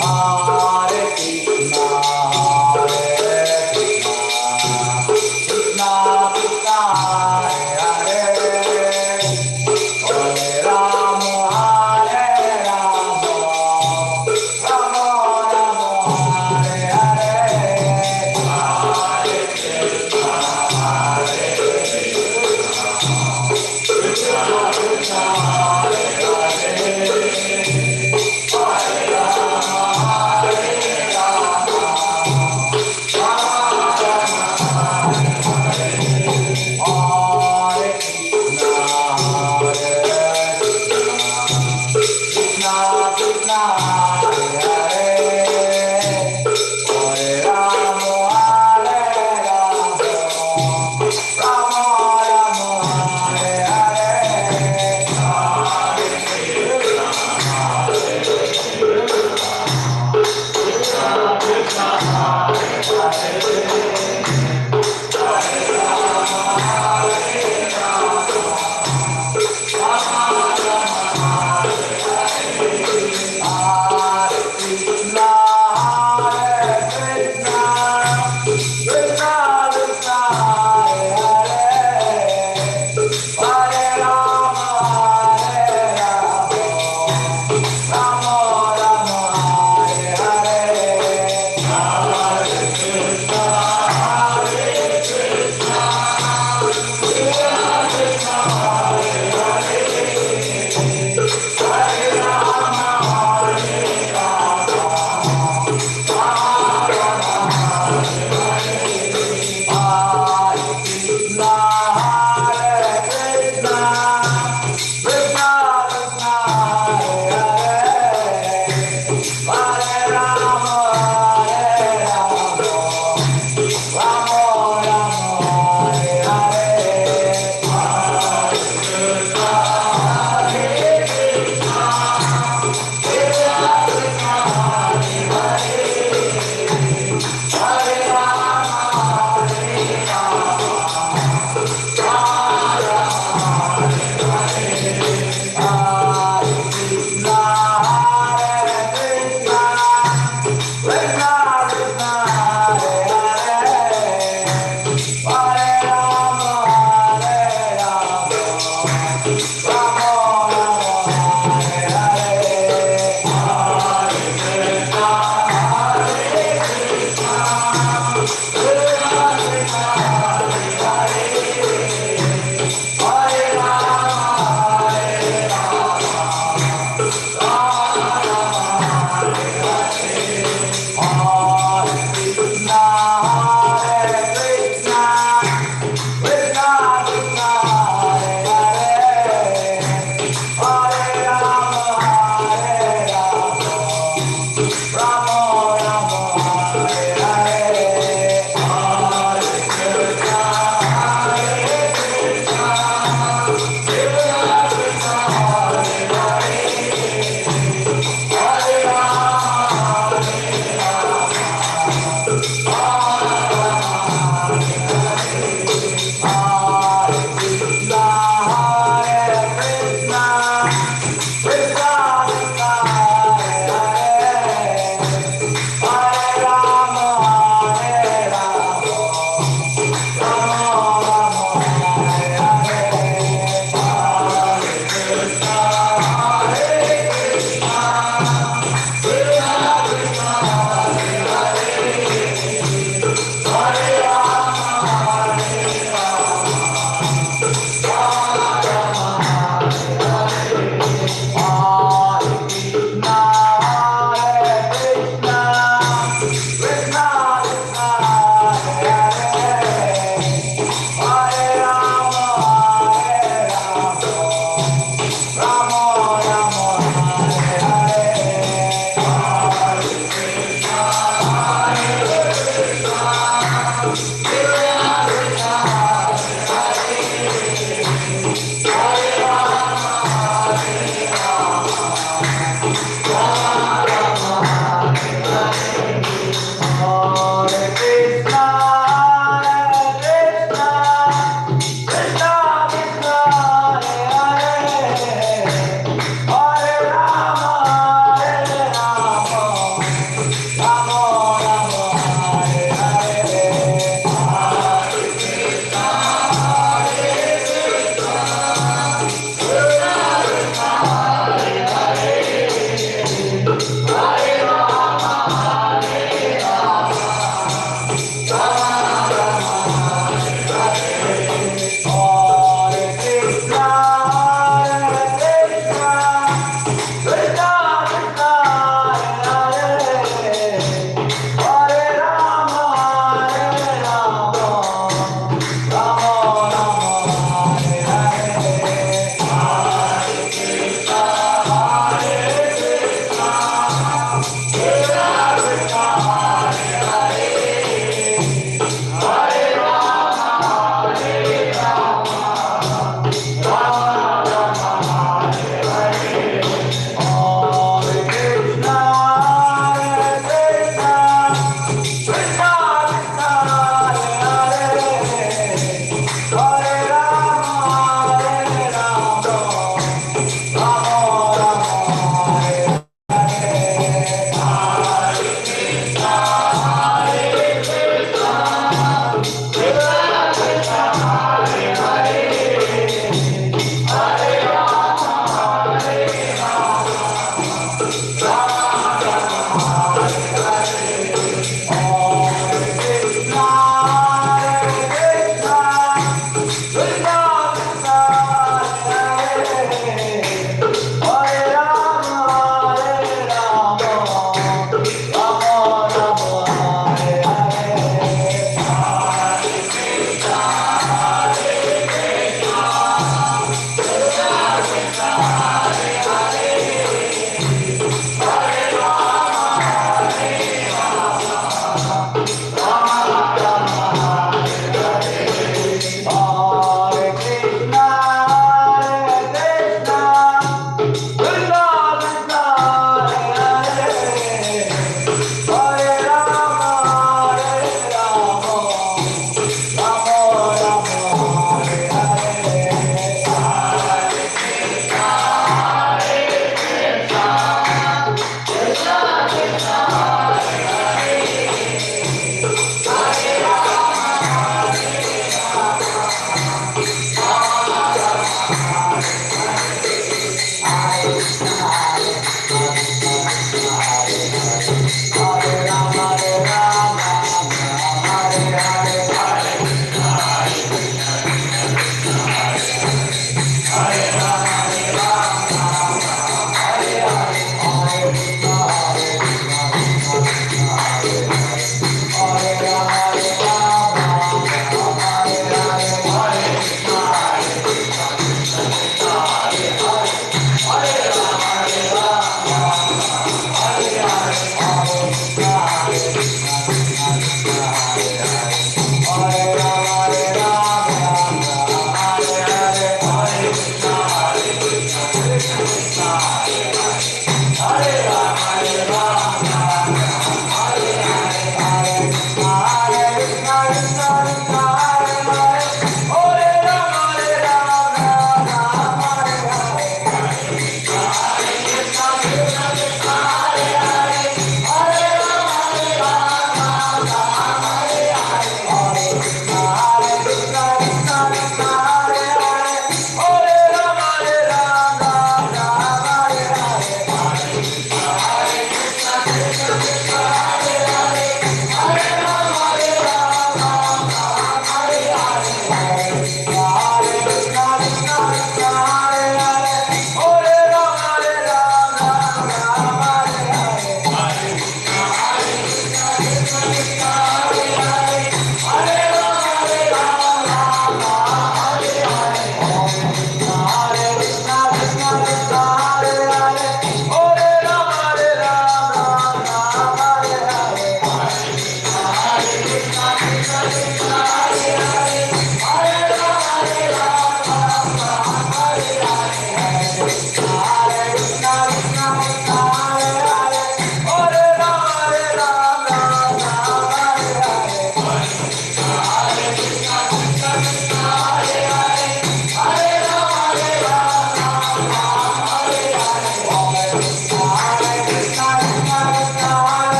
Hare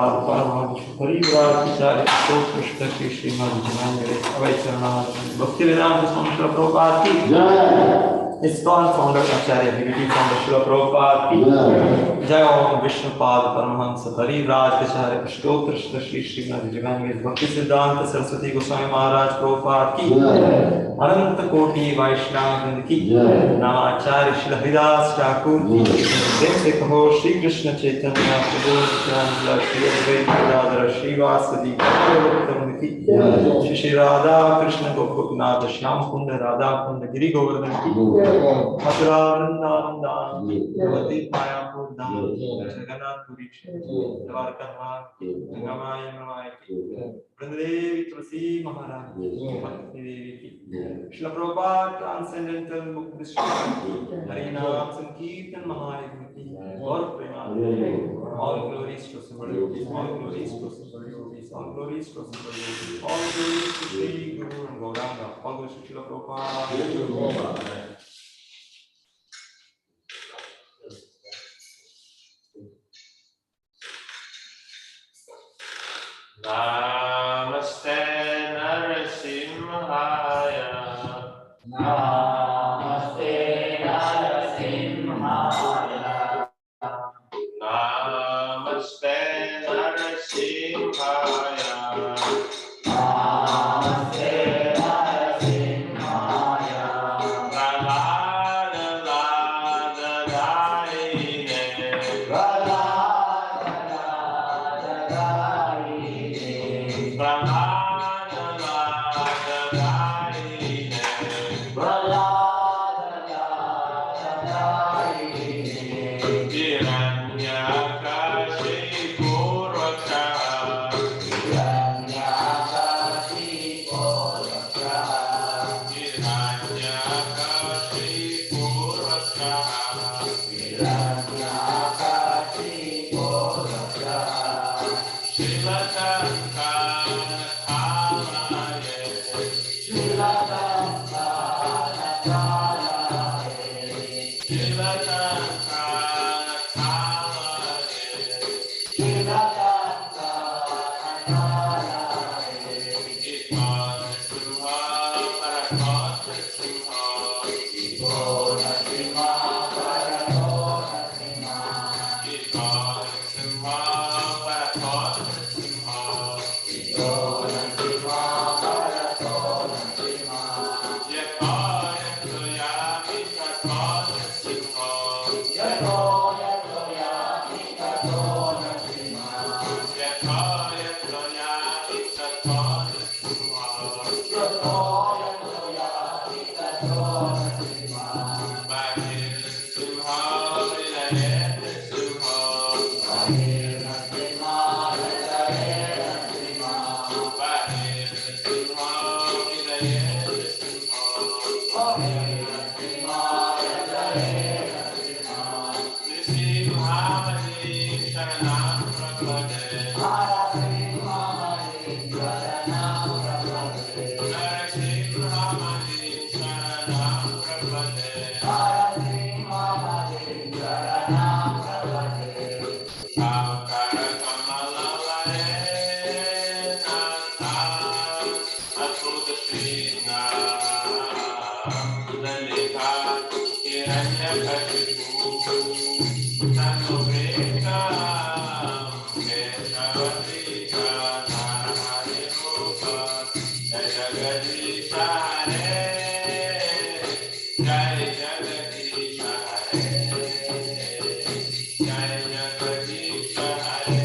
Prabhupada Paramahansa Parivraticharya Sotrushta Shri Srimad Jivanjali Avaicharanat Bhaktivedanta Swami Srila Prabhupada ki ISKCON founder Acharya BBT founder Srila Prabhupada ki Jai Om Vishnupad Paramahansa Parivraticharya Sotrushta Shri Srimad Jivanjali Bhaktivedanta Saraswati Goswami Maharaj Prabhupada ki अनंत कोटि वैष्णव वृंद की नामाचार्य श्री हरिदास ठाकुर की जैसे कहो श्री कृष्ण चैतन्य प्रभु नित्यानंद श्री अद्वैत गदाधर श्रीवासदि गौरवृंद की श्री श्री राधा कृष्ण गोपनाथ श्याम कुंड राधा कुंड गिरि गोवर्धन की मथुरा वृंदावन भगवती मायापुर धाम जगन्नाथपुरी द्वारका धाम की गंगामाई यमुनाई की वृंदेवी तुलसी महाराज भक्ति देवी की Srila Prabhupada Transcendental Book Distribution Hari Naam Sankirtan Mahayagna ki Gaur Premanande all glories to Subhadevji, all glories to Subhadevji, all glories to Subhadevji, all glories to Sri Guru and Gauranga, all glories to Srila Prabhupada. Namaste Narasimhaya. Namaste Narasimhaya. Namaste Narasimhaya. Namaste Narasimhaya. Prahlada Ladadaine. Prahlada Ladadaine. Prahlada Ladadaine. Prahlada Ladadaine. Hiranyakashipu Raksha. Hiranyakashipu Raksha. Hiranyakashipu Raksha. Hiranyakashipu Raksha. Shilakankanakalaye. Shilakankanakalaye. Shilakankanakalaye. Shilakankanakalaye. Ikona Parakota Simha. Ikona Simha Parakona Simha. Ikona Simha Parakota Simha. Ikona Simha Parakona Simha. Yakaya Toyami Kakona Simha. Yakoya Toyami Kakona Simha. Yakaya Toyami Kakona Simha. Yakoya Toyami Kakona Simha. Bahir Simha Vilayet Simha. Ahirna Simha Lahirna Simha. Bahir Simha Vilayet Simha. Ahirna Simha Lahirna Simha. Nrisimhamani Sharanam Prabhade. Narasimhamani Sharanam Prabhade. Narasimhamani Sharanam Prabhade. Narasimhamani Sharanam Prabhade. Sankara Kamalalaya Nanda Adhuta Krishna Lalita Hiranyakashipu Tanuveka Keshavadika Narahari Rupa Jaya Gadisha Hare Jaya Jagadisha Hare Jaya Jagadisha Hare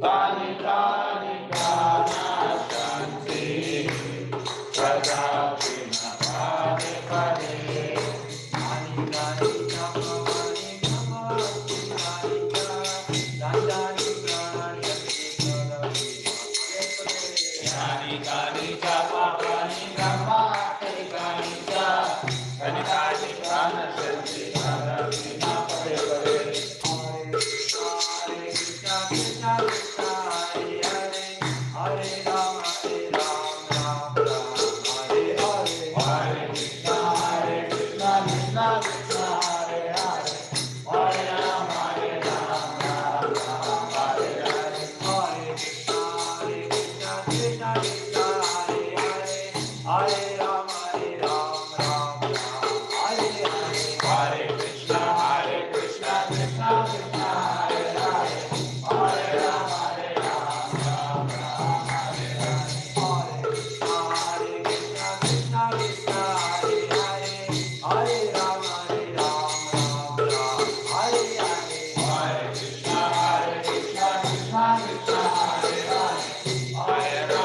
Tani tani pranashanti Pradakshina pade pade Mani gani nama mani nama Mani dandani pranashanti Pradakshina pade japa mani nama Kani gani pranashanti Pradakshina pade pade Hare Krishna Krishna Krishna Hare Hare Hare Rama Rama Hare Hare Hare Krishna Krishna Krishna Hare Hare Hare Rama Rama Hare Hare Hare Krishna Krishna Krishna Hare Hare Hare Rama Rama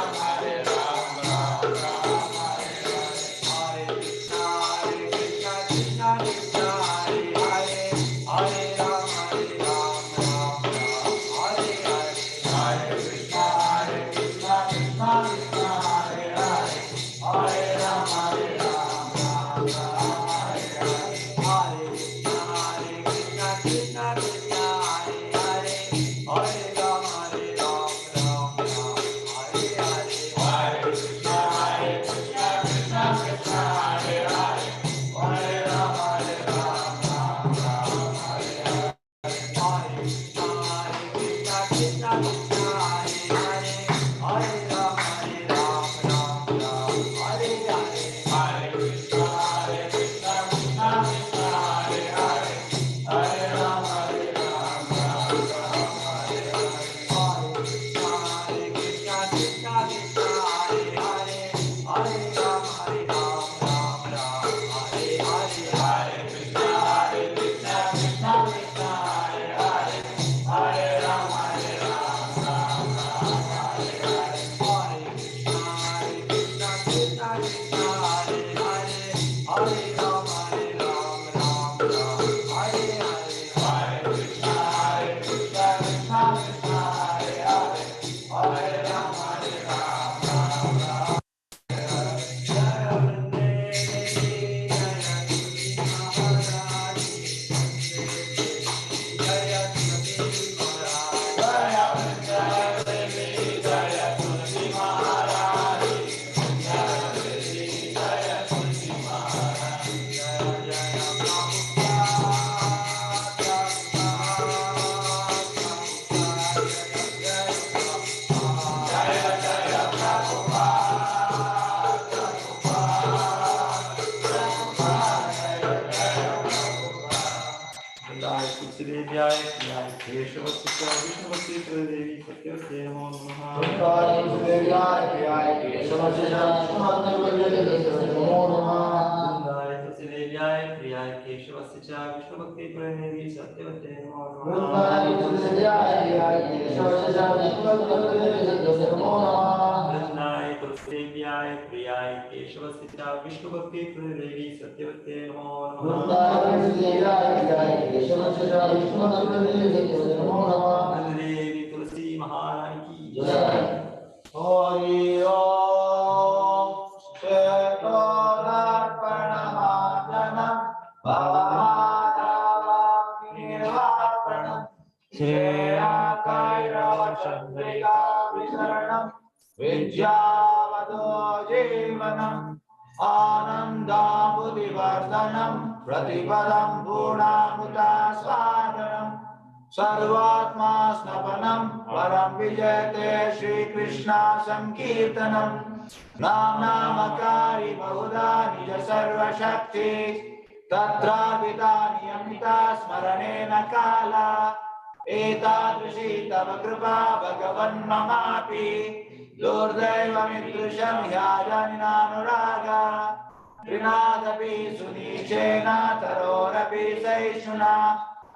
Hare Hare Hare Krishna Krishna Krishna Hare Hare Hare Rama Pratipadam Purnamuta Swadanam Sarvatma Snapanam Param Vijayate Shri Krishna Sankirtanam Nam Namakari Bahuda Nija Sarva Shakti Tatra Vidani Amita Smaranena Kala Etadrishi Tava Kripa Bhagavan Mamapi Durdaiva Mitrusham Yajaninanuraga Trinadapi Sunichena Tarorapi Saishuna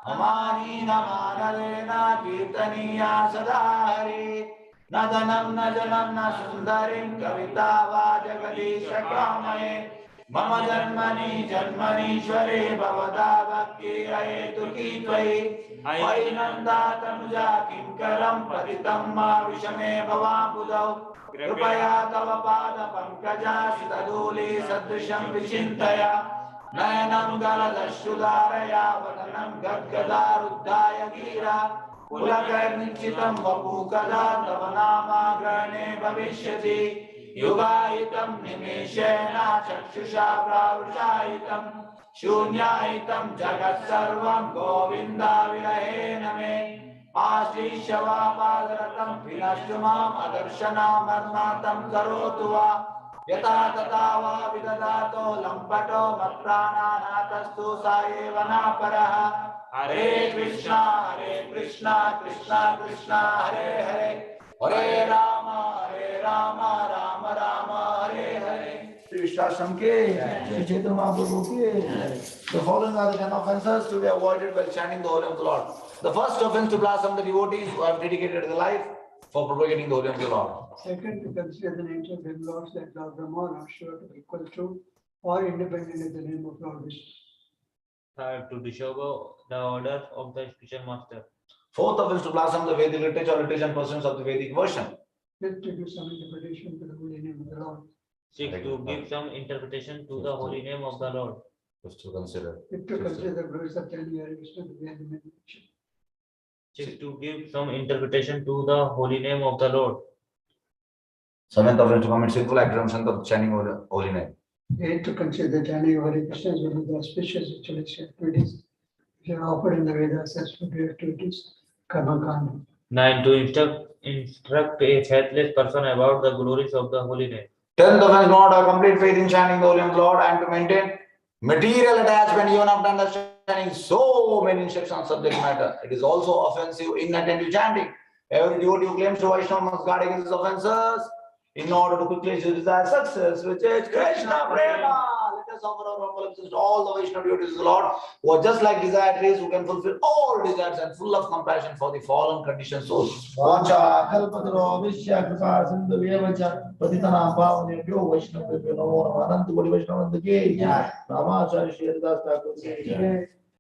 Amanina manalena kirtaniya sadahari. Nadanam najanam na sundarim kavitava jagadisha kamaye. Mama janmani janmanishware bhavada bhakti ayetu kitvayi. Vainanda tanuja kinkaram patitam ma vishame bhavabudau. Kripaya tava pada pankaja sitaduli sadrisham vichintaya. Nayanam galadashudaraya vadanam gadgadaruddhaya gira. Pulakarnichitam vapukada tavanama grane bhavishyati. Yugayitam nimeshena chakshusha pravrushaitam. Shunyayitam jagat sarvam govinda virahena me. Ashishava padaratam vinashtumam adarshanam armatam karotuva. Yata tatava vidadato lampato maprana natastu sayevana paraha. Hare Krishna, Krishna Krishna Hare Hare. Hare Rama, Rama Rama, Hare Hare. Shri Vishwashram ke, Shri Chaitanya Mahaprabhu ke. The following are the 10 offenses to be avoided while chanting the holy name of the Lord. The first offense to blossom the devotees who have dedicated their life for propagating the holy name of the Lord. Second, to consider the nature of the lords like Lord Brahma or not sure to be equal to or independent of the name of Lord Vishnu. Third, to disobey the orders of the spiritual master. Fourth offense to blossom the Vedic literature or literature and pursuance of the Vedic version. Fifth, to give some interpretation to the holy name of the Lord. Sixth, to give some interpretation to the holy name of the Lord. Fifth, to consider. Fifth, to consider the glories of chanting Hare Krishna to be animated. Sixth, to give some interpretation to the holy name of the Lord. Seventh offense to commit sinful actions of chanting holy name. Eighth, to consider the chanting of Hare Krishna as one of the auspicious ritualistic activities which are offered in the Vedas as forbidden activities, karma kanda. 9, to instruct a faithless person about the glories of the holy name. 10th offense, not a complete faith in chanting the holy name of the Lord and to maintain material attachment even after understanding so many instructions on subject matter. It is also offensive inattentive chanting. Every devotee who claims to Vaishnava must guard against these offenses in order to quickly desire success, which is Krishna Prema. Let us offer our humble obeisances to all the Vaishnava devotees of the Lord who are just like desire trees who can fulfill all desires and full of compassion for the fallen conditioned souls. Vacha kalpadro vishya kripa sindhu vyevacha patitana pavanebhyo Vaishnavebhyo namo namaha. Ananta Koti Vaishnava Vrinda ki jai. Ramacharya Shri Haridas Thakur ki jai.